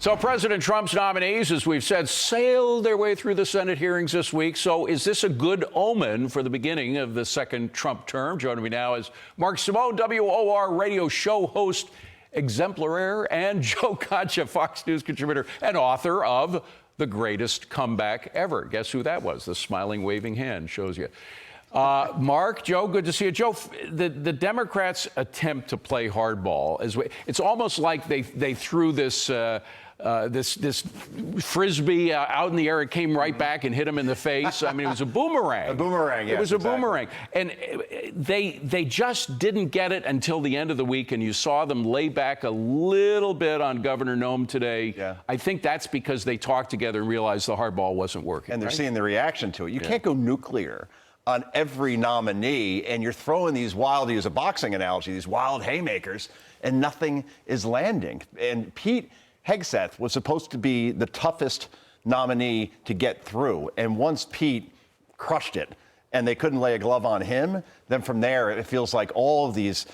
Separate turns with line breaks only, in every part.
So President Trump's nominees, as we've said, sailed their way through the Senate hearings this week. So is this a good omen for the beginning of the second Trump term? Joining me now is Mark Simone, WOR radio show host exemplaraire, and Joe Concha, Fox News contributor and author of The Greatest Comeback Ever. Guess who that was? The smiling, waving hand shows you. Mark, Joe, good to see you. Joe, the Democrats' attempt to play hardball, it's almost like they threw this this frisbee out in the air. It came right back and hit him in the face. I mean, it was a boomerang.
A boomerang, yes.
It was a boomerang. And they just didn't get it until the end of the week, and you saw them lay back a little bit on Governor Nome today.
Yeah.
I think that's because they talked together and realized the hardball wasn't working.
And they're seeing the reaction to it. You can't go nuclear on every nominee, and you're throwing these wild, to use a boxing analogy, these wild haymakers, and nothing is landing. And Pete Hegseth was supposed to be the toughest nominee to get through. And once Pete crushed it and they couldn't lay a glove on him, then from there, it feels like all of these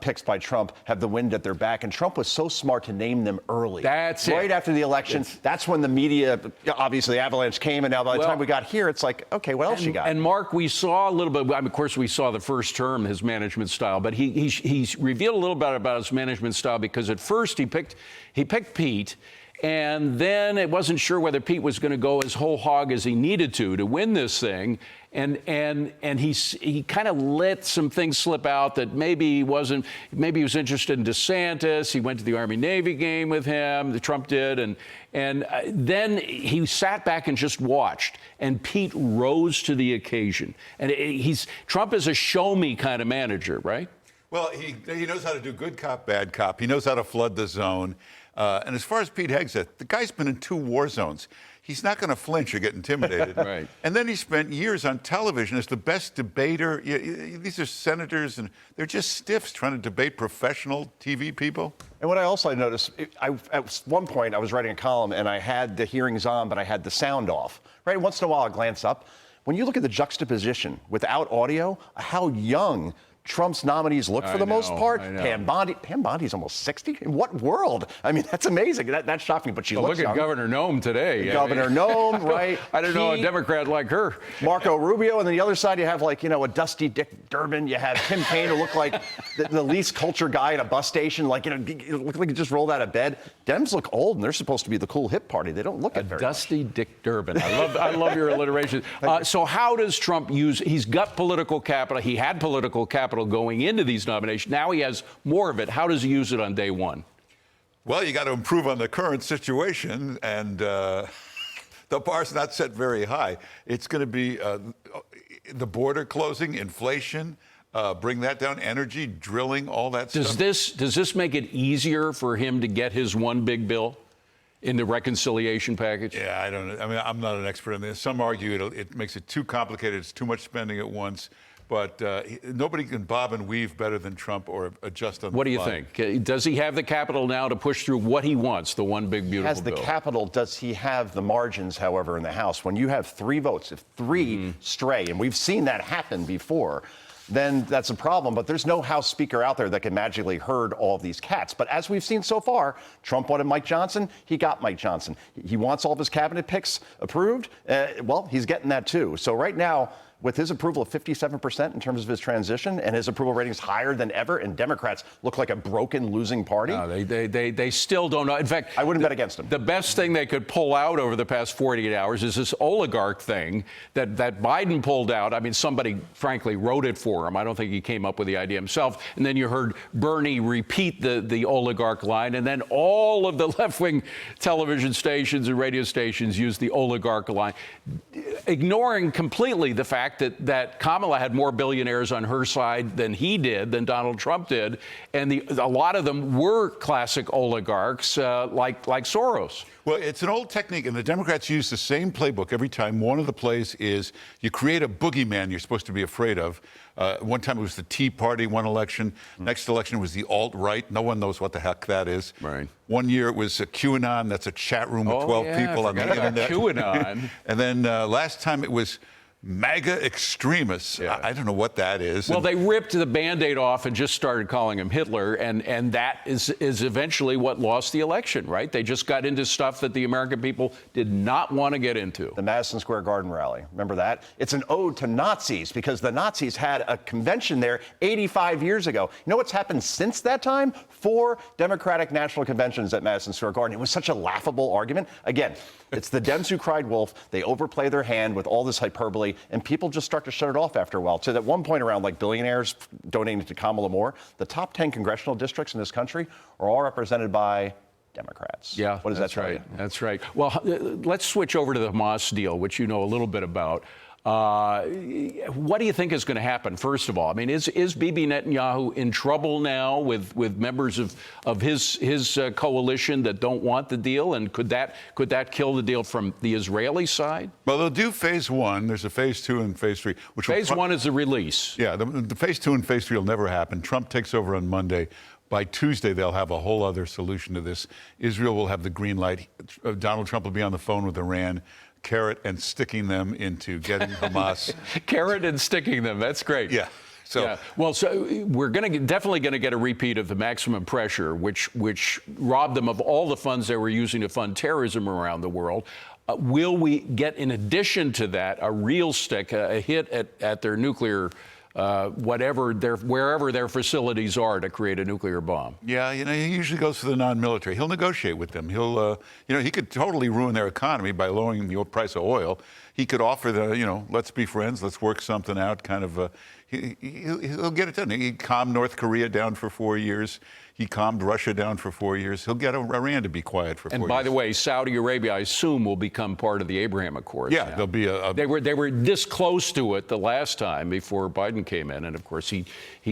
picks by Trump have the wind at their back. And Trump was so smart to name them early.
That's it.
Right after the election. That's when the media, obviously, the avalanche came. And now by the time we got here, it's like, okay, what else you got?
And Mark, we saw a little bit, of course, we saw the first term, his management style, but he's revealed a little bit about his management style, because at first he picked Pete, and then it wasn't sure whether Pete was going to go as whole hog as he needed to win this thing. And he kind of let some things slip out that maybe he was interested in DeSantis. He went to the Army-Navy game with him, Trump did, and then he sat back and just watched, and Pete rose to the occasion. And Trump is a show-me kind of manager, right?
Well, he knows how to do good cop, bad cop. He knows how to flood the zone. And as far as Pete Hegseth, the guy's been in 2 war zones. He's not going to flinch or get intimidated.
Right.
And then he spent years on television as the best debater. These are senators, and they're just stiffs trying to debate professional TV people.
And what I also noticed, at one point I was writing a column and I had the hearings on, but I had the sound off. Right? Once in a while I glance up. When you look at the juxtaposition without audio, how young Trump's nominees look for the most part. Pam Bondi's almost 60. In what world? I mean, that's amazing. That shocked me, but she looks
young.
young.
Look at Governor Nome today.
Governor Nome, right?
I don't know a Democrat like her.
Marco Rubio, and then the other side you have, like, a dusty Dick Durbin. You have Tim Kaine, who looked like the least cultured guy at a bus station. Like, it looked like he just rolled out of bed. Dems look old, and they're supposed to be the cool hip party. They don't look it very
dusty
much.
Dick Durbin. I love your alliteration. So how does Trump he's got political capital. He had political capital going into these nominations. Now he has more of it. How does he use it on day one?
Well, you got to improve on the current situation, and the bar's not set very high. It's going to be the border closing, inflation, bring that down, energy, drilling, all that stuff.
Does this make it easier for him to get his one big bill in the reconciliation package?
Yeah, I don't know. I mean, I'm not an expert in this. Some argue it makes it too complicated. It's too much spending at once. But nobody can bob and weave better than Trump or adjust on the fly.
What do you think? Does he have the capital now to push through what he wants, the one big, beautiful
bill? Has the capital, does he have the margins, however, in the House? When you have 3 votes, if 3 stray, and we've seen that happen before, then that's a problem. But there's no House Speaker out there that can magically herd all of these cats. But as we've seen so far, Trump wanted Mike Johnson. He got Mike Johnson. He wants all of his cabinet picks approved. Well, he's getting that, too. So right now, with his approval of 57% in terms of his transition, and his approval ratings higher than ever, and Democrats look like a broken, losing party.
No, they still don't know. In fact,
I wouldn't bet against them.
The best thing they could pull out over the past 48 hours is this oligarch thing that Biden pulled out. I mean, somebody, frankly, wrote it for him. I don't think he came up with the idea himself. And then you heard Bernie repeat the oligarch line, and then all of the left-wing television stations and radio stations used the oligarch line, ignoring completely the fact that Kamala had more billionaires on her side than than Donald Trump did, and a lot of them were classic oligarchs like Soros.
Well, it's an old technique, and the Democrats use the same playbook every time. One of the plays is you create a boogeyman you're supposed to be afraid of. One time it was the Tea Party, one election. Next election was the alt-right. No one knows what the heck that is.
Right.
One year it was a QAnon. That's a chat room with 12 people on the internet.
QAnon.
And then last time it was MAGA extremists.
Yeah.
I don't know what that is.
Well, they ripped the Band-Aid off and just started calling him Hitler, and that is eventually what lost the election, right? They just got into stuff that the American people did not want to get into.
The Madison Square Garden rally. Remember that? It's an ode to Nazis because the Nazis had a convention there 85 years ago. You know what's happened since that time? 4 Democratic national conventions at Madison Square Garden. It was such a laughable argument. Again, it's the Dems who cried wolf. They overplay their hand with all this hyperbole, and people just start to shut it off after a while. To that one point around like billionaires donating to Kamala Moore, the top 10 congressional districts in this country are all represented by Democrats.
Yeah,
what does that tell you?
That's right. Well, let's switch over to the Hamas deal, which you know a little bit about. What do you think is going to happen, first of all? I mean, is Bibi Netanyahu in trouble now with members of his coalition that don't want the deal? And could that kill the deal from the Israeli side?
Well, they'll do phase 1. There's a phase 2 and phase 3.
Phase 1 is the release.
Yeah, the phase 2 and phase 3 will never happen. Trump takes over on Monday. By Tuesday, they'll have a whole other solution to this. Israel will have the green light. Donald Trump will be on the phone with Iran, carrot and sticking them into getting Hamas.
Carrot and sticking them. That's great.
Yeah. So,
yeah. Well, so we're definitely going to get a repeat of the maximum pressure, which robbed them of all the funds they were using to fund terrorism around the world. Will we get, in addition to that, a real stick, a hit at their nuclear, wherever their facilities are to create a nuclear bomb?
Yeah, he usually goes for the non-military. He'll negotiate with them. He'll, he could totally ruin their economy by lowering the price of oil. He could offer let's be friends, let's work something out, kind of. He'll get it done. He calmed North Korea down for 4 years. He calmed Russia down for 4 years. He'll get Iran to be quiet for 4 years.
And by the way, Saudi Arabia, I assume, will become part of the Abraham Accords.
Yeah,
now.
there'll be
They were this close to it the last time before Biden came in, and of course he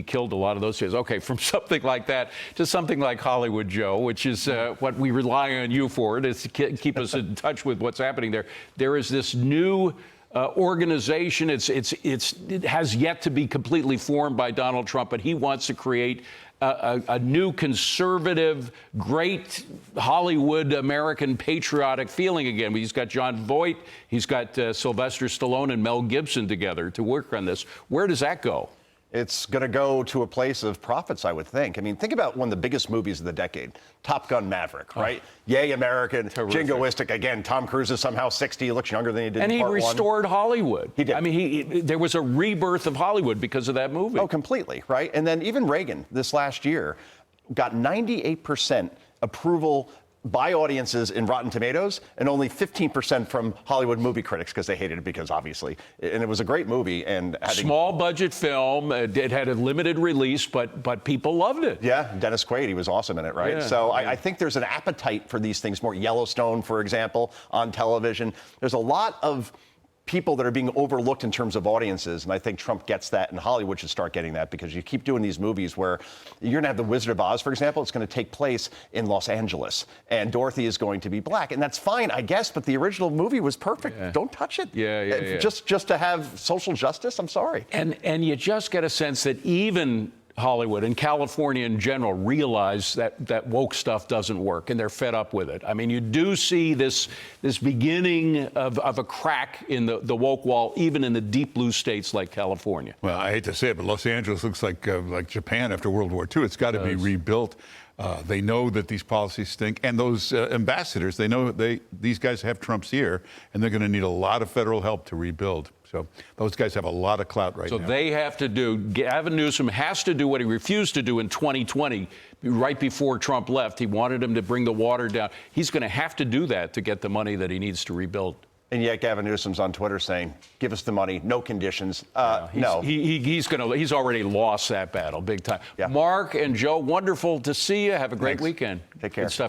killed a lot of those things. Okay, from something like that to something like Hollywood, Joe, which is what we rely on you for, to keep us in touch with what's happening there. There is this new organization. It has yet to be completely formed by Donald Trump, but he wants to create a new conservative, great Hollywood American patriotic feeling again. He's got John Voight, he's got Sylvester Stallone and Mel Gibson together to work on this. Where does that go?
It's going to go to a place of profits, I would think. I mean, think about one of the biggest movies of the decade, Top Gun Maverick, right? Yay, American, jingoistic. Again, Tom Cruise is somehow 60. He looks younger than he did in part 1.
And he restored Hollywood.
He did.
I mean, there was a rebirth of Hollywood because of that movie.
Oh, completely, right? And then even Reagan, this last year, got 98% approval by audiences in Rotten Tomatoes and only 15% from Hollywood movie critics because they hated it because obviously, and it was a great movie. And
small budget film, it had a limited release, but people loved it.
Yeah, Dennis Quaid, he was awesome in it, right?
Yeah,
so I think there's an appetite for these things more. Yellowstone, for example, on television. There's a lot of people that are being overlooked in terms of audiences, and I think Trump gets that, and Hollywood should start getting that, because you keep doing these movies where you're going to have The Wizard of Oz, for example. It's going to take place in Los Angeles, and Dorothy is going to be black, and that's fine, I guess, but the original movie was perfect. Yeah. Don't touch it.
Yeah.
Just to have social justice, I'm sorry.
And you just get a sense that even Hollywood and California in general realize that woke stuff doesn't work, and they're fed up with it. I mean, you do see this beginning of a crack in the woke wall, even in the deep blue states like California.
Well, I hate to say it, but Los Angeles looks like Japan after World War II. It's got to be rebuilt. They know that these policies stink, and those ambassadors, they know these guys have Trump's ear, and they're going to need a lot of federal help to rebuild. So those guys have a lot of clout right now.
So they have to do, Gavin Newsom has to do what he refused to do in 2020, right before Trump left. He wanted him to bring the water down. He's going to have to do that to get the money that he needs to rebuild.
And yet Gavin Newsom's on Twitter saying, give us the money, no conditions. No.
He's already lost that battle big time.
Yeah.
Mark and Joe, wonderful to see you. Have a great weekend.
Take care.
Good stuff.